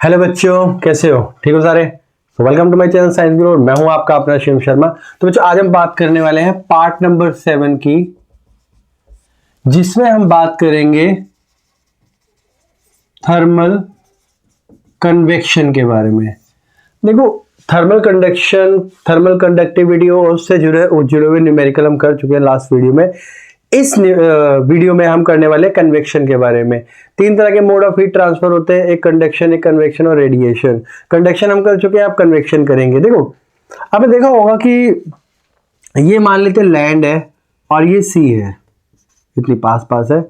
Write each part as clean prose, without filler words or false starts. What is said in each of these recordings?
Hello बच्चों, कैसे हो? ठीक हो सारे? तो welcome to my channel Science Guru और मैं हूं आपका अपना शिव शर्मा। तो बच्चों, आज हम बात करने वाले हैं पार्ट नंबर 7 की, जिसमें हम बात करेंगे थर्मल कन्वेक्शन के बारे में। देखो, थर्मल कंडक्शन, थर्मल कंडक्टिविटी और उससे जुड़े हुए न्यूमेरिकल हम कर चुके हैं लास्ट वीडियो में। इस वीडियो में हम करने वाले कन्वेक्शन के बारे में। तीन तरह के मोड ऑफ हीट ट्रांसफर होते हैं, एक कंडक्शन, एक कन्वेक्शन और रेडिएशन। कंडक्शन हम कर चुके हैं, आप कन्वेक्शन करेंगे। देखो, आपने देखा होगा कि ये मान लेते लैंड है और ये सी है, इतनी पास पास है।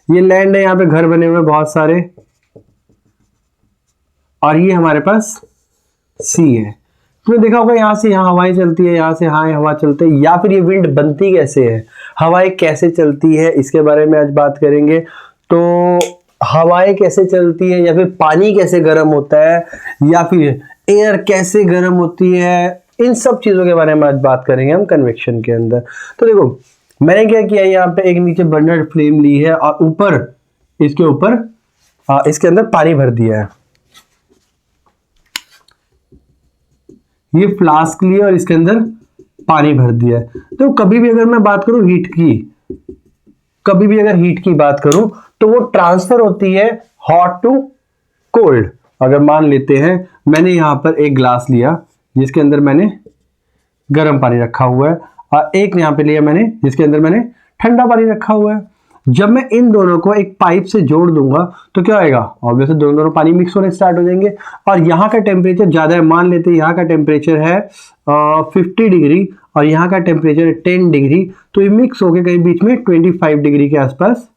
ये लैंड है, यहाँ पे घर बने हुए बहुत सारे, और ये हमारे पास सी है। तुमने देखा होगा यहाँ से यहाँ हवाएं चलती है, यहाँ से यहाँ हवा चलती है, या फिर ये विंड बनती कैसे है, हवाएं कैसे चलती है, इसके बारे में आज बात करेंगे। तो हवाएं कैसे चलती है, या फिर पानी कैसे गर्म होता है, या फिर एयर कैसे गर्म होती है, इन सब चीजों के बारे में आज बात करेंगे हम कन्वेक्शन के अंदर। तो देखो, मैंने क्या किया, यहाँ पे एक नीचे बर्नर फ्लेम ली है और ऊपर इसके ऊपर इसके अंदर पानी भर दिया है। ये फ्लास्क लिया और इसके अंदर पानी भर दिया है। तो कभी भी अगर मैं बात करूं हीट की, कभी भी अगर हीट की बात करूं तो वो ट्रांसफर होती है हॉट टू कोल्ड। अगर मान लेते हैं मैंने यहां पर एक ग्लास लिया जिसके अंदर मैंने गर्म पानी रखा हुआ है, और एक यहां पे लिया मैंने जिसके अंदर मैंने ठंडा पानी रखा हुआ है। जब मैं इन दोनों को एक पाइप से जोड़ दूंगा तो क्या होगा, ऑब्वियसली दोनों पानी मिक्स होने स्टार्ट हो जाएंगे। और यहाँ का टेम्परेचर ज्यादा है, मान लेते हैं यहाँ का टेम्परेचर है 50 डिग्री और यहाँ का टेम्परेचर है 10 डिग्री, तो ये मिक्स होकर कहीं बीच में 25 डिग्री के आसपास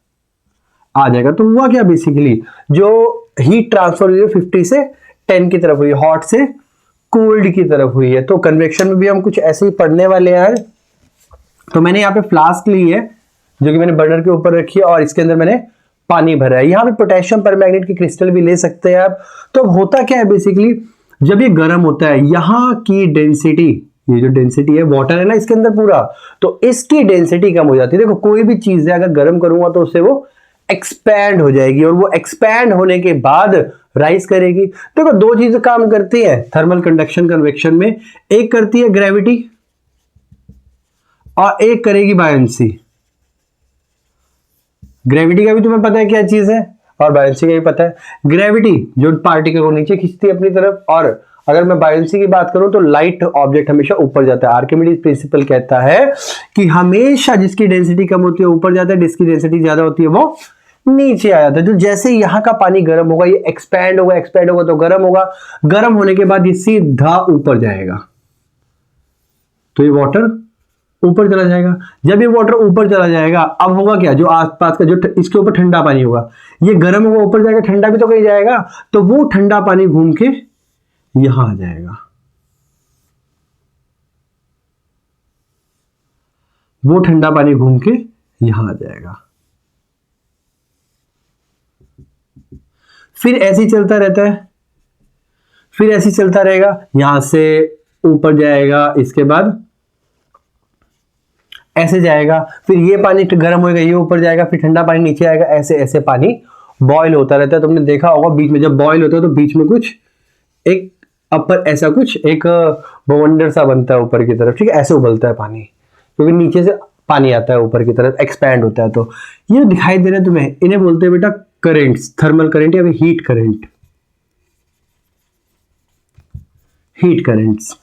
आ जाएगा। तो हुआ क्या, बेसिकली जो हीट ट्रांसफर हुई है 50 से 10 की तरफ हुई है, हॉट से कोल्ड की तरफ हुई है। तो कन्वेक्शन में भी हम कुछ ऐसे ही पढ़ने वाले हैं। तो मैंने यहाँ पे फ्लास्क ली है जो कि मैंने बर्नर के ऊपर रखी है, और इसके अंदर मैंने पानी भरा है। यहाँ पे पोटेशियम परमैंगनेट की क्रिस्टल भी ले सकते हैं आप। तो अब होता क्या है, बेसिकली जब ये गर्म होता है, यहाँ की डेंसिटी, ये जो डेंसिटी है वाटर है ना इसके अंदर पूरा, तो इसकी डेंसिटी कम हो जाती है। देखो, कोई भी चीज है अगर गर्म करूंगा तो उससे वो एक्सपैंड हो जाएगी, और वो एक्सपैंड होने के बाद राइज करेगी। देखो, दो चीजें काम करती है थर्मल कंडक्शन कन्वेक्शन में, एक करती है ग्रेविटी और एक करेगी बायंसी। ग्रेविटी का भी तुम्हें पता है क्या चीज है, और बायंसी का भी पता है। ग्रेविटी जो पार्टिकल को नीचे खींचती है अपनी तरफ, और अगर मैं बायंसी की बात करूं तो लाइट ऑब्जेक्ट हमेशा ऊपर जाता है। आर्किमिडीज प्रिंसिपल कहता है कि हमेशा जिसकी डेंसिटी कम होती है ऊपर जाता है, जिसकी डेंसिटी ज्यादा होती है वो नीचे आ जाता है। तो जैसे यहाँ का पानी गर्म होगा, ये एक्सपैंड होगा तो गर्म होगा, गर्म होने के बाद ये सीधा ऊपर जाएगा, तो ये वाटर ऊपर चला जाएगा। जब ये वाटर ऊपर चला जाएगा, अब होगा क्या, जो आसपास का जो इसके ऊपर ठंडा पानी होगा, ये गर्म होगा ऊपर जाएगा, ठंडा भी तो कहीं जाएगा, तो वो ठंडा पानी घूम के यहां आ जाएगा। वो ठंडा पानी घूम के यहां आ जाएगा। फिर ऐसे ही चलता रहता है, फिर ऐसे ही चलता रहेगा, यहां से ऊपर जाएगा, इसके बाद ऐसे जाएगा, फिर ये पानी गर्म होएगा, ये ऊपर जाएगा, फिर ठंडा पानी नीचे आएगा, ऐसे ऐसे पानी बॉईल होता रहता है। तुमने देखा होगा बीच में जब बॉईल होता है तो बीच में कुछ एक अपर ऐसा कुछ एक बवंडर सा बनता है ऊपर की तरफ, ठीक है, ऐसे उबलता है पानी, क्योंकि नीचे से पानी आता है ऊपर की तरफ, एक्सपैंड होता है। तो ये दिखाई दे रहा है तुम्हें, इन्हें बोलते हैं बेटा करेंट्स, थर्मल करेंट या हीट करेंट, हीट करेंट्स।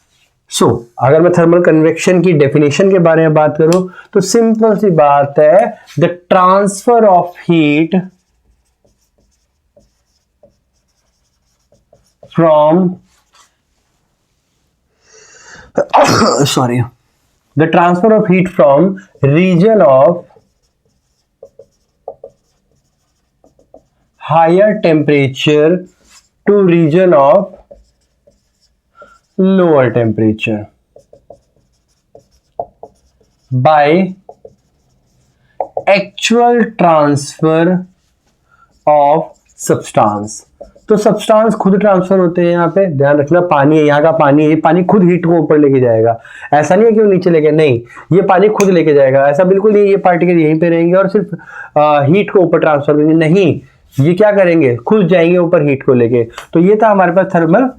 सो अगर मैं थर्मल कन्वेक्शन की डेफिनेशन के बारे में बात करूं तो सिंपल सी बात है, the transfer of heat from sorry the transfer of heat from region of higher temperature to region of lower temperature by actual transfer of substance। तो सब्सटेंस खुद ट्रांसफर होते हैं, यहाँ पे ध्यान रखना, पानी है, यहाँ का पानी है, ये पानी खुद हीट को ऊपर लेके जाएगा। ऐसा नहीं है कि वो नीचे लेके, नहीं, ये पानी खुद लेके जाएगा, ऐसा बिल्कुल नहीं, ये पार्टिकल यहीं पे रहेंगे और सिर्फ हीट को ऊपर ट्रांसफर करेंगे, नहीं, ये क्या करेंगे, खुश जाएंगे ऊपर हीट को लेके। तो ये था हमारे पास थर्मल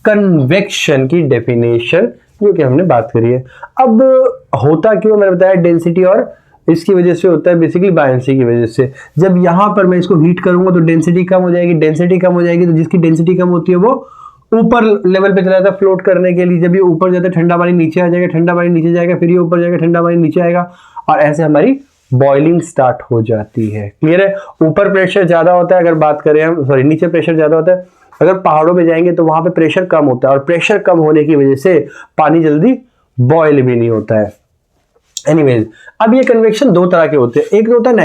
कन्वेक्शन की डेफिनेशन जो कि हमने बात करी है। अब होता क्यों, मैंने बताया डेंसिटी और इसकी वजह से होता है, बेसिकली बायनेंसी की वजह से। जब यहां पर मैं इसको हीट करूंगा तो डेंसिटी कम हो जाएगी, डेंसिटी कम हो जाएगी तो जिसकी डेंसिटी कम होती है वो ऊपर लेवल पे चला जाता है फ्लोट करने के लिए। जब ये ऊपर जाता है ठंडा पानी नीचे आ जाएगा, ठंडा पानी नीचे जाएगा, फिर ये ऊपर जाएगा, ठंडा पानी नीचे आएगा, और ऐसे हमारी बॉइलिंग स्टार्ट हो जाती है। क्लियर है। ऊपर प्रेशर ज्यादा होता है अगर बात करें हम, सॉरी नीचे प्रेशर ज्यादा होता है। अगर पहाड़ों में जाएंगे तो वहां पे प्रेशर कम होता है, और प्रेशर कम होने की वजह से पानी जल्दी बॉयल भी नहीं होता है। एनीवेज, अब ये कन्वेक्शन दो तरह के होते हैं। एक होता है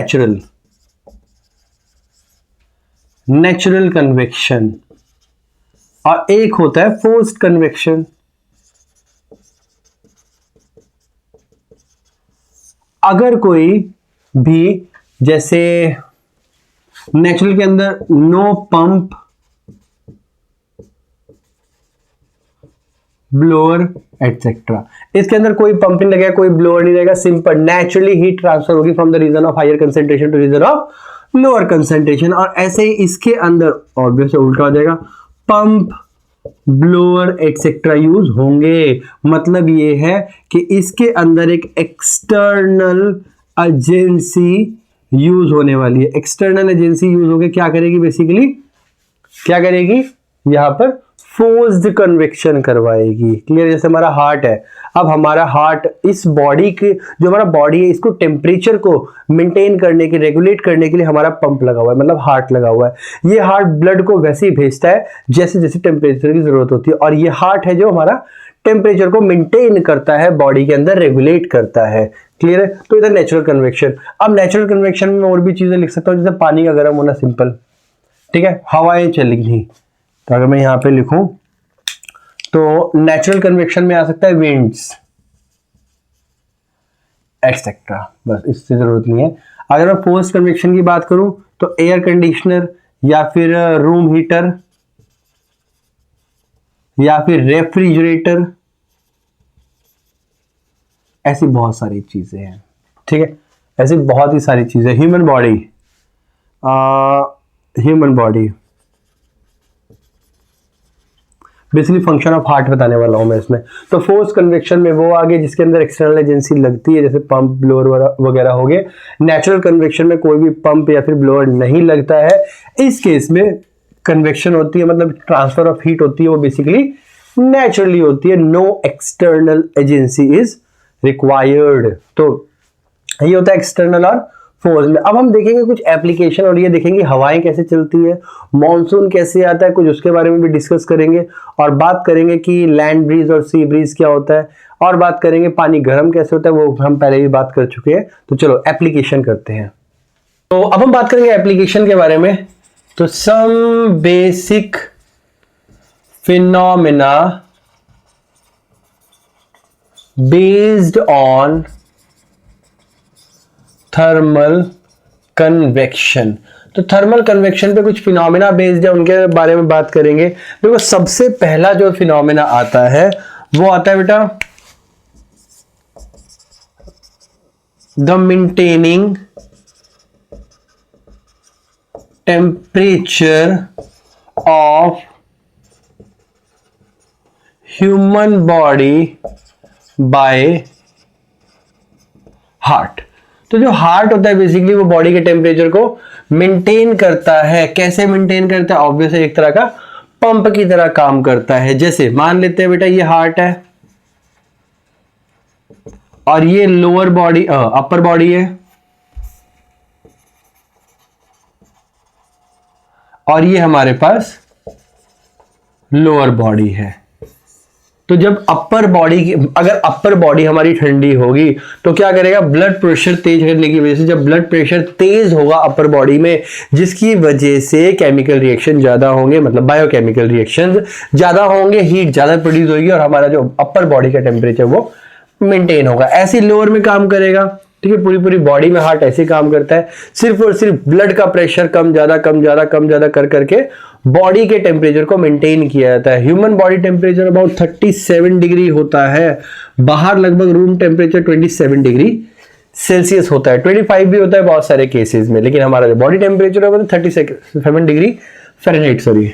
नेचुरल कन्वेक्शन, और एक होता है फोर्स्ड कन्वेक्शन। अगर कोई भी, जैसे नेचुरल के अंदर नो पंप, ब्लोअर एटसेट्रा, इसके अंदर कोई पंप नहीं लगेगा, कोई ब्लोअर नहीं रहेगा, सिंपल नेचुरली हीट ट्रांसफर होगी from the region of higher concentration to region of lower concentration. और ऐसे ही इसके अंदर ऑब्वियसली उल्टा हो जाएगा, पंप, ब्लोअर एटसेट्रा यूज होंगे। मतलब ये है कि इसके अंदर एक एक्सटर्नल एजेंसी यूज होने वाली है। एक्सटर्नल एजेंसी यूज होकर क्या करेगी, बेसिकली क्या करेगी, यहां पर फोर्स्ड कन्वेक्शन करवाएगी। क्लियर। जैसे हमारा हार्ट है, अब हमारा हार्ट इस बॉडी के, जो हमारा बॉडी है इसको टेम्परेचर को मेंटेन करने के, रेगुलेट करने के लिए हमारा पंप लगा हुआ है, मतलब हार्ट लगा हुआ है। ये हार्ट ब्लड को वैसे ही भेजता है जैसे जैसे टेम्परेचर की जरूरत होती है, और ये हार्ट है जो हमारा टेम्परेचर को मेंटेन करता है, बॉडी के अंदर रेगुलेट करता है। क्लियर है। तो इधर नेचुरल कन्वेक्शन। अब नेचुरल कन्वेक्शन में और भी चीजें लिख सकता हूं, जैसे पानी का गर्म होना, सिंपल, ठीक है, हवाएं चलेंगी। तो अगर मैं यहां पे लिखूं तो नेचुरल कन्वेक्शन में आ सकता है विंड्स एटसेट्रा, बस इससे जरूरत नहीं है। अगर मैं फोर्स्ड कन्वेक्शन की बात करूं तो एयर कंडीशनर, या फिर रूम हीटर, या फिर रेफ्रिजरेटर, ऐसी बहुत सारी चीजें हैं। ठीक है, ऐसी बहुत ही सारी चीजें। Human body basically function of heart बताने वाला हूं मैं इसमें। तो फोर्स कन्वेक्शन में वो आगे जिसके अंदर एक्सटर्नल एजेंसी लगती है, जैसे पंप, ब्लोअर वगैरह हो गए। नेचुरल कन्वेक्शन में कोई भी पंप या फिर ब्लोअर नहीं लगता है। इस केस में कन्वेक्शन होती है, मतलब ट्रांसफर ऑफ हीट होती है, वो बेसिकली नेचुरली होती है। No external agency is required. तो ये होता है एक्सटर्नल और फोर्स में। अब हम देखेंगे कुछ एप्लीकेशन, और ये देखेंगे हवाएं कैसे चलती है, मॉनसून कैसे आता है, कुछ उसके बारे में भी डिस्कस करेंगे, और बात करेंगे कि लैंड ब्रीज और सी ब्रीज क्या होता है, और बात करेंगे पानी गर्म कैसे होता है, वो हम पहले भी बात कर चुके हैं। तो चलो एप्लीकेशन करते हैं। तो अब हम बात करेंगे एप्लीकेशन के बारे में। तो some basic phenomena based on thermal convection. तो थर्मल कन्वेक्शन पे कुछ फिनोमेना बेस्ड है, उनके बारे में बात करेंगे। देखो सबसे पहला जो फिनोमेना आता है वो आता है बेटा the maintaining temperature of human body by heart. तो जो हार्ट होता है बेसिकली वो बॉडी के टेम्परेचर को मेंटेन करता है। कैसे मेंटेन करता है? ऑब्वियसली एक तरह का पंप की तरह काम करता है। जैसे मान लेते हैं बेटा ये हार्ट है और ये लोअर बॉडी अपर बॉडी है, और ये हमारे पास लोअर बॉडी है। तो जब अपर बॉडी की, अगर अपर बॉडी हमारी ठंडी होगी तो क्या करेगा, ब्लड प्रेशर तेज करने की वजह से, जब ब्लड प्रेशर तेज होगा अपर बॉडी में, जिसकी वजह से केमिकल रिएक्शन ज्यादा होंगे, मतलब बायोकेमिकल रिएक्शंस ज्यादा होंगे, हीट ज्यादा प्रोड्यूस होगी, और हमारा जो अपर बॉडी का टेम्परेचर वो मेंटेन होगा। ऐसे लोअर में काम करेगा। ठीक है, पूरी पूरी बॉडी में हार्ट ऐसे काम करता है, सिर्फ और सिर्फ ब्लड का प्रेशर कम ज्यादा कम ज्यादा कम ज्यादा कर करके बॉडी के टेम्परेचर को मेंटेन किया जाता है। Human body temperature about 37 degree होता है, बाहर लगभग रूम टेम्परेचर 27 डिग्री सेल्सियस होता है, 25 भी होता है बहुत सारे केसेस में, लेकिन हमारा जो बॉडी टेम्परेचर है वो 37 डिग्री फ़ारेनहाइट, सॉरी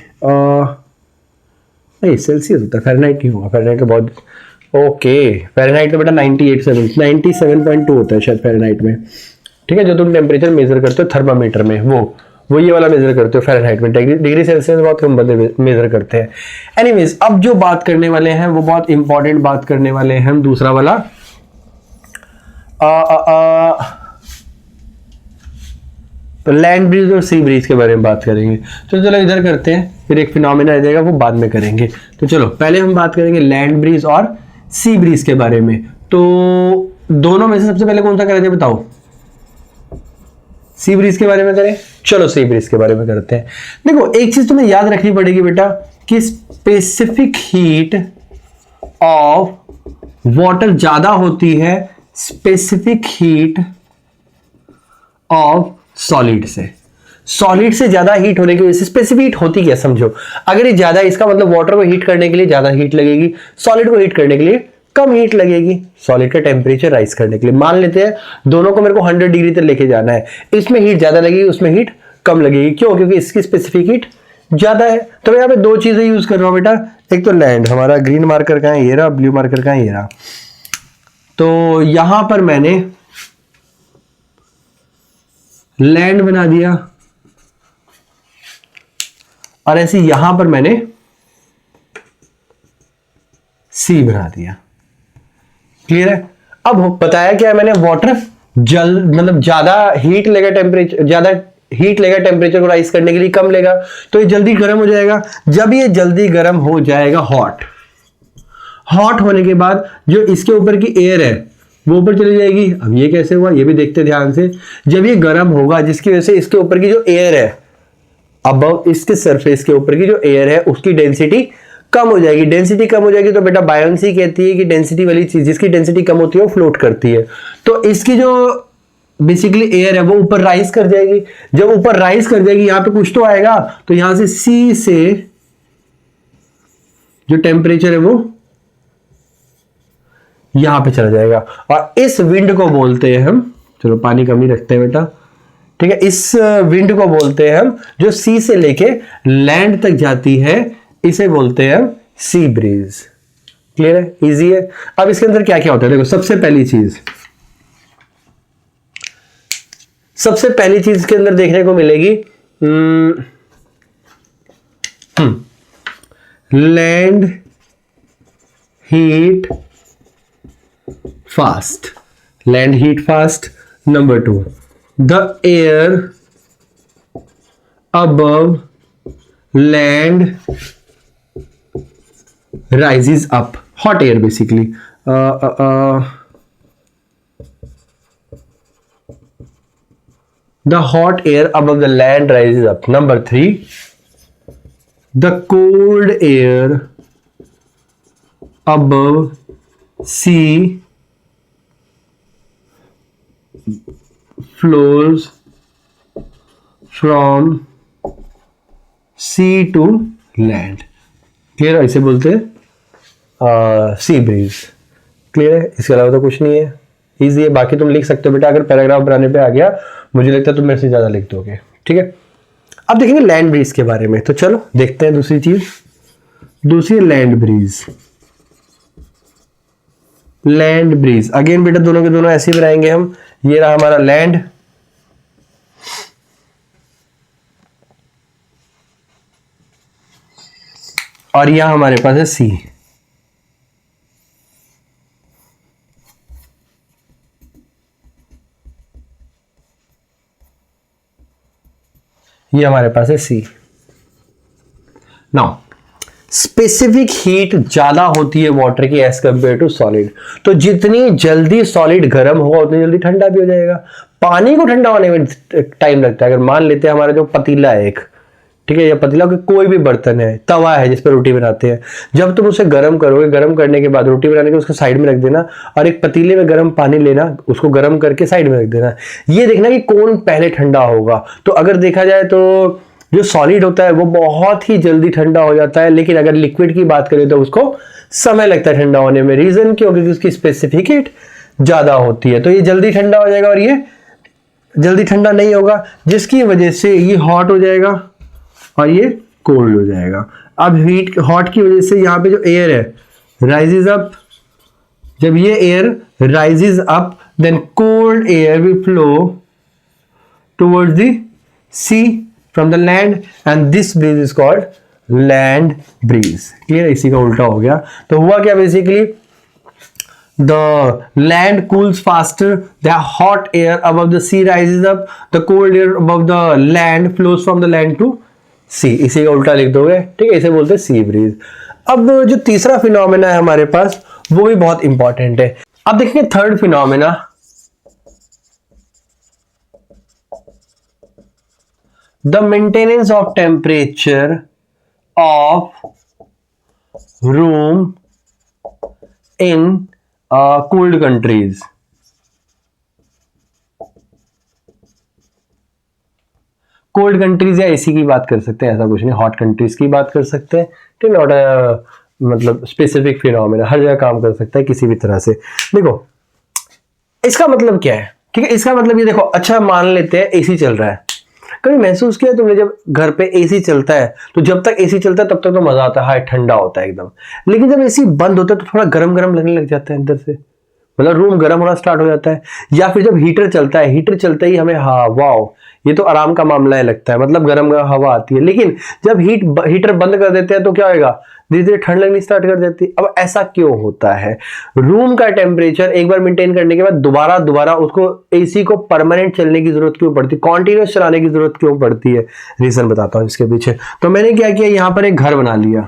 नहीं सेल्सियस होता है, फ़ारेनहाइट नहीं होगा, फ़ारेनहाइट तो बहुत, ओके फ़ारेनहाइट तो बेटा 97.2 होता है शायद फ़ारेनहाइट में, ठीक है, जो तुम टेम्परेचर मेजर करते हो थर्मामीटर में वो ये वाला मेजर करते हो फ़ारेनहाइट में, डिग्री सेल्सियस बहुत कम बंदे मेजर करते हैं। एनीवेज, अब जो बात करने वाले हैं वो बहुत इंपॉर्टेंट बात करने वाले हैं हम, दूसरा वाला तो लैंड ब्रीज और सी ब्रीज के बारे में बात करेंगे। तो चलो इधर करते हैं, फिर एक फिनोमेना आ जाएगा वो बाद में करेंगे। तो चलो पहले हम बात करेंगे लैंड ब्रीज और सी ब्रीज के बारे में। तो दोनों में से सबसे पहले कौन सा करें बताओ? सी ब्रीज के बारे में करें। चलो सी ब्रीज के बारे में करते हैं। देखो एक चीज तुम्हें याद रखनी पड़ेगी बेटा कि स्पेसिफिक हीट ऑफ वाटर ज्यादा होती है स्पेसिफिक हीट ऑफ सॉलिड से। सॉलिड से ज्यादा हीट होने की वजह से स्पेसिफिक हीट होती क्या समझो, अगर ये ज्यादा, इसका मतलब वाटर को हीट करने के लिए ज्यादा हीट लगेगी, सॉलिड को हीट करने के लिए कम हीट लगेगी, सॉलिड का टेम्परेचर राइज करने के लिए। मान लेते हैं दोनों को मेरे को 100 डिग्री तक लेके जाना है, इसमें हीट ज्यादा लगेगी उसमें हीट कम लगेगी, क्यों? क्योंकि इसकी स्पेसिफिक हीट ज्यादा है। तो मैं यहाँ पे दो चीजें यूज कर रहा हूं बेटा, एक तो लैंड, हमारा ग्रीन मार्कर का है ये रहा, ब्लू मार्कर का है ये रहा। तो यहां पर मैंने लैंड बना दिया और ऐसे यहां पर मैंने सी बना दिया। क्लियर है? अब बताया क्या है मैंने, वाटर जल मतलब ज्यादा हीट लेगा, टेम्परेचर ज्यादा हीट लेगा टेम्परेचर को राइज करने के लिए, कम लेगा, तो ये जल्दी गर्म हो जाएगा। जब ये जल्दी गर्म हो जाएगा, हॉट होने के बाद जो इसके ऊपर की एयर है वो ऊपर चली जाएगी। अब ये कैसे हुआ ये भी देखते ध्यान से। जब ये गर्म होगा जिसकी वजह से इसके ऊपर की जो एयर है, अब इसके सरफेस के ऊपर की जो एयर है उसकी डेंसिटी कम हो जाएगी। डेंसिटी कम हो जाएगी तो बेटा बायोंसी कहती है कि डेंसिटी वाली चीज जिसकी डेंसिटी कम होती है वो फ्लोट करती है। तो इसकी जो बेसिकली एयर है वो ऊपर राइज कर जाएगी। जब ऊपर राइज कर जाएगी यहां पे कुछ तो आएगा, तो यहां से सी से जो टेम्परेचर है वो यहां पे चला जाएगा और इस विंड को बोलते हैं हम, चलो पानी कम ही रखते हैं बेटा, ठीक है, इस विंड को बोलते हैं हम जो सी से लेके लैंड तक जाती है, इसे बोलते हैं हम सी ब्रीज। क्लियर है? इजी है। अब इसके अंदर क्या क्या होता है देखो, सबसे पहली चीज के अंदर देखने को मिलेगी land heat fast. Land heat fast. Number 2, the air above land rises up, hot air basically. The hot air above the land rises up. Number 3, the cold air above sea flows from sea to land. Clear? ऐसे बोलते हैं sea breeze. Clear है? इसके अलावा तो कुछ नहीं है, इजी है। बाकी तुम लिख सकते हो बेटा, अगर पैराग्राफ बनाने पे आ गया मुझे लगता है तुम मेरे से ज्यादा लिख दोगे। ठीक है, अब देखेंगे लैंड ब्रीज के बारे में। तो चलो देखते हैं दूसरी चीज, दूसरी land breeze. Land breeze again बेटा दोनों के दोनों ऐसे ही बनाएंगे हम। ये रहा हमारा लैंड, और यहां हमारे पास है सी। ये हमारे पास है सी। नाउ स्पेसिफिक हीट ज्यादा होती है वाटर की एज कंपेयर टू सॉलिड। तो जितनी जल्दी सॉलिड गर्म होगा उतनी जल्दी ठंडा भी हो जाएगा। पानी को ठंडा होने में टाइम लगता है। अगर मान लेते हैं हमारा जो पतीला है एक, ठीक है, या पतीला के कोई भी बर्तन है, तवा है जिस पर रोटी बनाते हैं, जब तुम उसे गर्म करोगे, गर्म करने के बाद रोटी बनाने के उसको साइड में रख देना और एक पतीले में गर्म पानी लेना, उसको गर्म करके साइड में रख देना। ये देखना कि कौन पहले ठंडा होगा। तो अगर देखा जाए तो जो सॉलिड होता है वो बहुत ही जल्दी ठंडा हो जाता है, लेकिन अगर लिक्विड की बात करें तो उसको समय लगता है ठंडा होने में। रीजन क्यों? क्योंकि उसकी स्पेसिफिक हीट ज्यादा होती है, तो ये जल्दी ठंडा हो जाएगा और ये जल्दी ठंडा नहीं होगा, जिसकी वजह से ये हॉट हो जाएगा और ये कोल्ड हो जाएगा। अब हीट हॉट की वजह से यहाँ पे जो एयर है राइजेज अप, जब ये air rises up then cold air will flow towards the sea from the land and this breeze is called land breeze. Clear, इसी का उल्टा हो गया। तो हुआ क्या, basically the land cools faster, the hot air above the sea rises up, the cold air above the land flows from the land to sea। इसी का उल्टा लिख दोगे, ठीक है, इसे बोलते हैं सी ब्रीज। अब जो तीसरा फिनोमेना है हमारे पास वो भी बहुत इंपॉर्टेंट है। अब देखेंगे third phenomena, the maintenance of temperature of room in cold countries. Cold countries या एसी की बात कर सकते हैं, ऐसा कुछ नहीं, हॉट कंट्रीज की बात कर सकते हैं, ठीक है, नॉट मतलब स्पेसिफिक फिनोमेना, हर जगह काम कर सकता है किसी भी तरह से। देखो इसका मतलब क्या है, ठीक है, इसका मतलब ये देखो, अच्छा मान लेते हैं एसी चल रहा है, कभी महसूस किया तुमने जब घर पे एसी चलता है तो जब तक एसी चलता है तब तक तो मजा आता है, हाय ठंडा होता है एकदम, लेकिन जब एसी बंद होता है तो थोड़ा गरम गरम लगने लग जाता है अंदर से, मतलब रूम गर्म होना स्टार्ट हो जाता है। या फिर जब हीटर चलता है, हीटर चलते ही हमें हाँ वाओ ये तो आराम का मामला है लगता है, मतलब गर्म गर्म हवा आती है, लेकिन जब हीटर बंद कर देते हैं तो क्या होगा, धीरे धीरे ठंड लगनी स्टार्ट कर जाती है। अब ऐसा क्यों होता है, रूम का टेम्परेचर एक बार मेंटेन करने के बाद दोबारा उसको एसी को परमानेंट चलने की जरूरत क्यों पड़ती है, कॉन्टिन्यूस चलाने की जरूरत क्यों पड़ती है, रीजन बताता हूं इसके पीछे। तो मैंने क्या किया, यहां पर एक घर बना लिया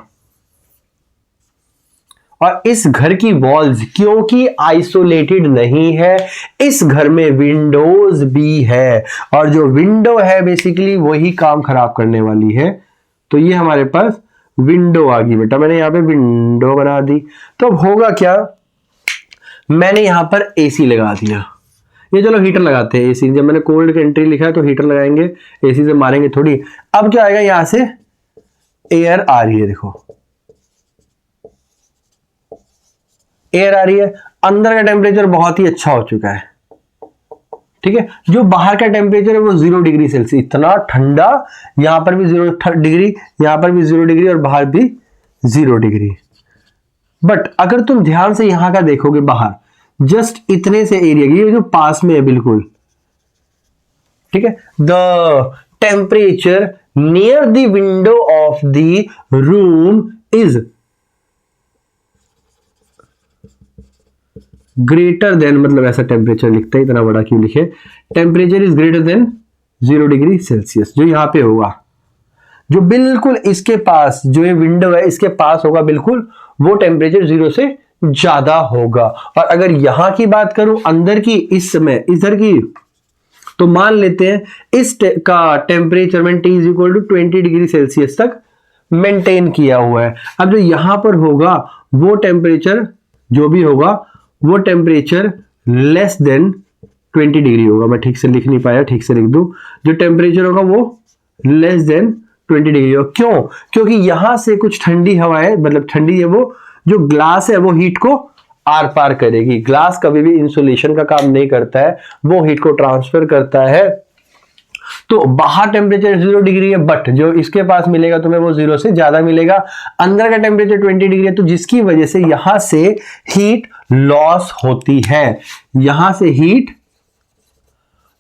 और इस घर की वॉल्स क्योंकि आइसोलेटेड नहीं है, इस घर में विंडोज भी है और जो विंडो है बेसिकली वही काम खराब करने वाली है। तो ये हमारे पास विंडो आ गई बेटा, मैंने यहां पे विंडो बना दी। तो अब होगा क्या, मैंने यहां पर एसी लगा दिया, ये चलो हीटर लगाते हैं एसी, जब मैंने कोल्ड कंट्री लिखा है तो हीटर लगाएंगे, एसी से मारेंगे थोड़ी। अब क्या आएगा, यहां से एयर आ रही है, देखो एयर आ रही है, अंदर का टेम्परेचर बहुत ही अच्छा हो चुका है, ठीक है, जो बाहर का टेम्परेचर है वो 0 डिग्री सेल्सियस, इतना ठंडा, यहां पर भी 0 डिग्री, यहां पर भी 0 डिग्री और बाहर भी 0 डिग्री। बट अगर तुम ध्यान से यहां का देखोगे, बाहर जस्ट इतने से एरिया, ये जो पास में है बिल्कुल, ठीक है, the temperature near the window of the room is greater than, मतलब ऐसा टेम्परेचर लिखते हैं, इतना बड़ा क्यों लिखे, temperature is greater than 0 degree Celsius, जो यहां पे होगा, जो बिल्कुल इसके पास जो ये विंडो है इसके पास होगा बिल्कुल, वो टेम्परेचर 0 से ज्यादा होगा। और अगर यहां की बात करूं अंदर की, इस समय इधर की, तो मान लेते हैं इस का टेम्परेचर में T is equal to 20 degree Celsius तक मेंटेन किया हुआ है। अब जो यहां पर होगा वो टेम्परेचर जो भी होगा वो टेम्परेचर लेस देन 20 डिग्री होगा, मैं ठीक से लिख नहीं पाया, ठीक से लिख दूं, जो टेम्परेचर होगा वो लेस देन 20 डिग्री होगा। क्यों, क्योंकि यहां से कुछ ठंडी हवाएं, मतलब ठंडी है वो जो ग्लास है वो हीट को आर पार करेगी। ग्लास कभी भी इंसुलेशन का काम नहीं करता है, वो हीट को ट्रांसफर करता है। तो बाहर टेम्परेचर 0 डिग्री है, बट जो इसके पास मिलेगा तुम्हें वो 0 से ज्यादा मिलेगा। अंदर का टेम्परेचर 20 डिग्री है, तो जिसकी वजह से यहां से हीट लॉस होती है, यहां से हीट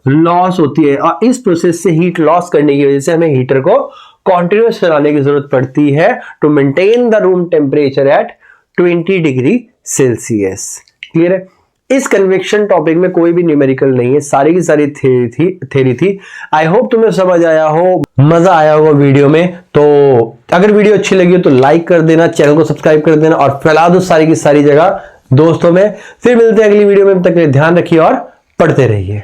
लॉस होती है, और इस प्रोसेस से हीट लॉस करने की वजह से हमें हीटर को कॉन्टिन्यूस चलाने की जरूरत पड़ती है to maintain the room temperature at 20 degree Celsius. Clear है। इस कन्वेक्शन टॉपिक में कोई भी न्यूमेरिकल नहीं है, सारी की सारी थ्योरी थी। आई होप तुम्हें समझ आया हो, मजा आया होगा वीडियो में। तो अगर वीडियो अच्छी लगी हो तो लाइक कर देना, चैनल को सब्सक्राइब कर देना और फैला दो सारी की सारी जगह दोस्तों में। फिर मिलते हैं अगली वीडियो में, तब तक के लिए ध्यान रखिए और पढ़ते रहिए।